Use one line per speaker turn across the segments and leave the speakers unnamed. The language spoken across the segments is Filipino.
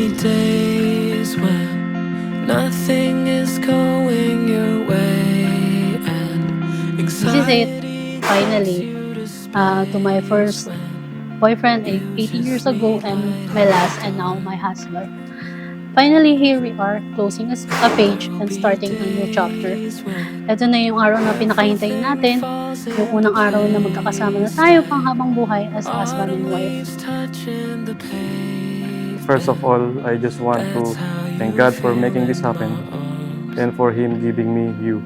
be days when nothing is going your way and
This is it, finally, to my first boyfriend 18 years ago and my last and now my husband. Finally, here we are, closing a page and starting a new chapter. Ito na yung araw na pinakahintay natin, yung unang araw na magkakasama na tayo pang habang buhay as husband and wife.
First of all, I just want to thank God for making this happen and for Him giving me you.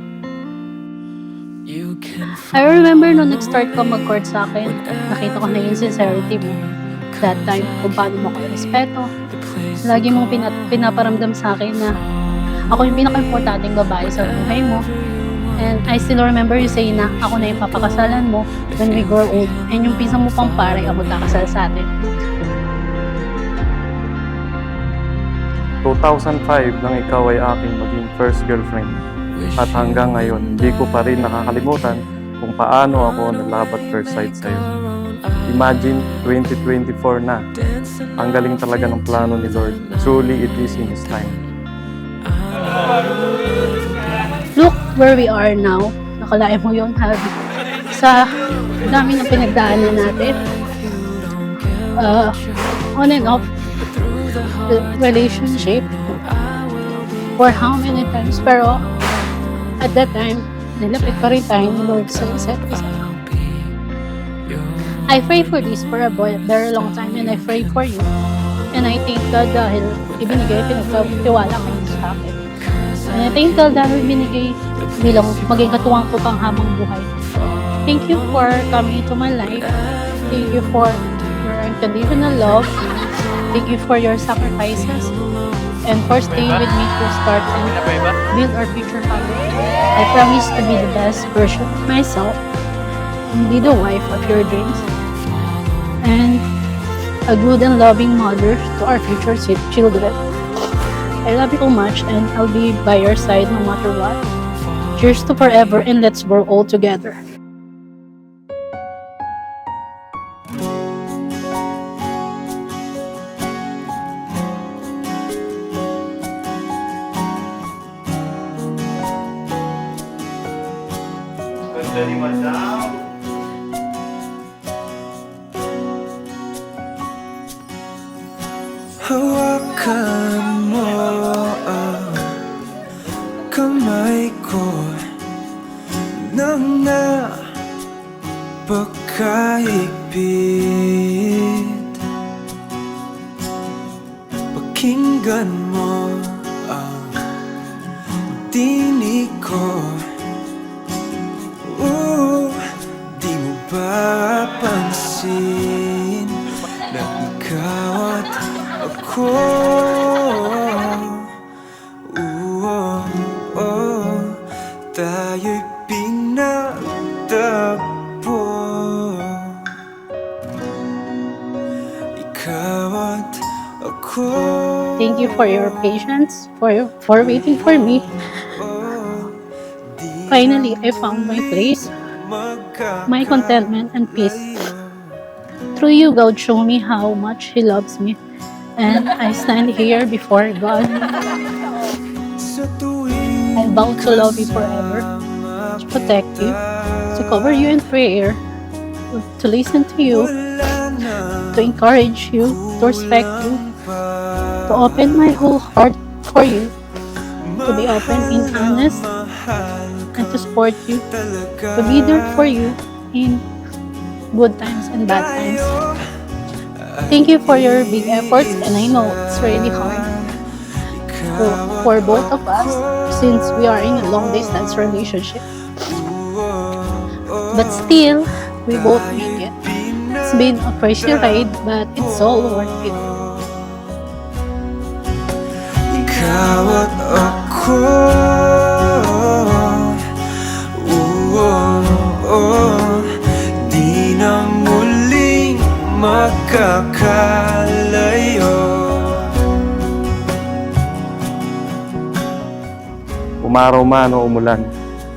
I remember nung nag-start ka mag-court sa akin, nakita ko na yung sincerity mo. That time, kung paano mo ko respeto. Lagi mong pinaparamdam sa akin na ako yung pinaka-importanting babae sa buhay mo. And I still remember you saying na ako na yung papakasalan mo when we grow old. And yung pisang mo pang pare, ako kakasal sa atin.
2005 nang ikaw ay aking maging first girlfriend. At hanggang ngayon, hindi ko pa rin nakakalimutan kung paano ako nag-love at first sight sa'yo. Imagine, 2024 na. Ang galing talaga ng plano ni Lord. Truly, it is in His time.
Look where we are now. Nakalain mo yun, Harvey. Sa dami ng pinagdaanan natin. On and off the relationship. For how many times. Pero, at that time, nilapit pa rin tayo ni Lord sa isa't isa. I pray for this for a very long time and I pray for you. And I thank God dahil pinagtiwala kayo sa akin. And I thank God dahil binigay bilang maging katuwang ko pang habang buhay. Thank you for coming into my life. Thank you for your unconditional love. Thank you for your sacrifices. And for staying with me to start and build our future family. I promise to be the best version of myself and be the wife of your dreams and a good and loving mother to our future children. I love you so much and I'll be by your side no matter what. Cheers to forever and let's grow old together.
Dari Madam.
Hawakan mo ang kamay ko nang napakahigpit. Pakinggan mo ang tinig ko. Di mo ba pansin na ikaw at ako? Tayo'y pinagtagpo. Ikaw at ako.
Thank you for your patience, for waiting for me. Finally, I found my place, my contentment and peace. Through you, God showed me how much He loves me. And I stand here before God. I vow to love you forever, to protect you, to cover you in prayer, to listen to you, to encourage you, to respect you, to open my whole heart for you, to be open and honest, and to support you, to be there for you in good times and bad times. Thank you for your big efforts, and I know it's really hard for both of us since we are in a long distance relationship. But still, we both make it. It's been a crazy ride, but it's all worth it.
Ikaw at ako. Di na muling magkakalayo.
Umaraw man o umulan,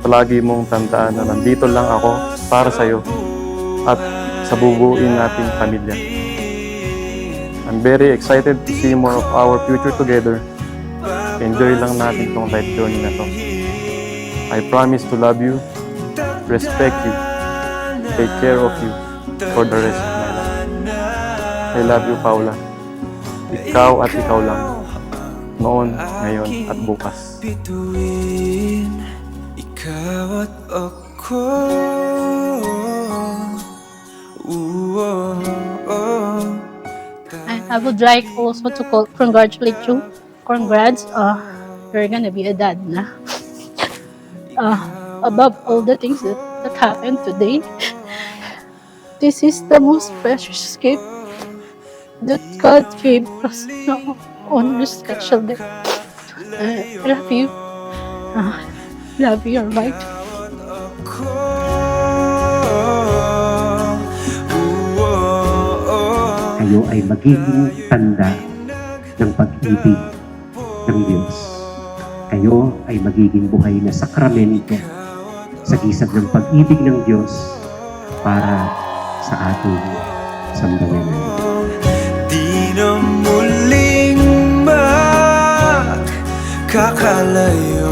palagi mong tandaan na nandito lang ako para sa'yo at sa bubuin nating pamilya. I'm very excited to see more of our future together. Enjoy lang natin tong life journey na to. I promise to love you, respect you, take care of you for the rest of my life. I love you, Paula. Ikaw at ikaw lang. Noon, ngayon, at bukas.
Bituin, ikaw at ako.
I would like also to congratulate you. Congrats, you're gonna be a dad na. Above all the things that happened today, this is the most precious gift that God gave us on this special day. I love you. Love you, you're right.
Kayo ay magiging tanda ng pag-ibig ng Diyos. Kayo ay magiging buhay na sakramento sa gisag ng pag-ibig ng Diyos para sa ating sambayanan.
Di na muling magkakalayo.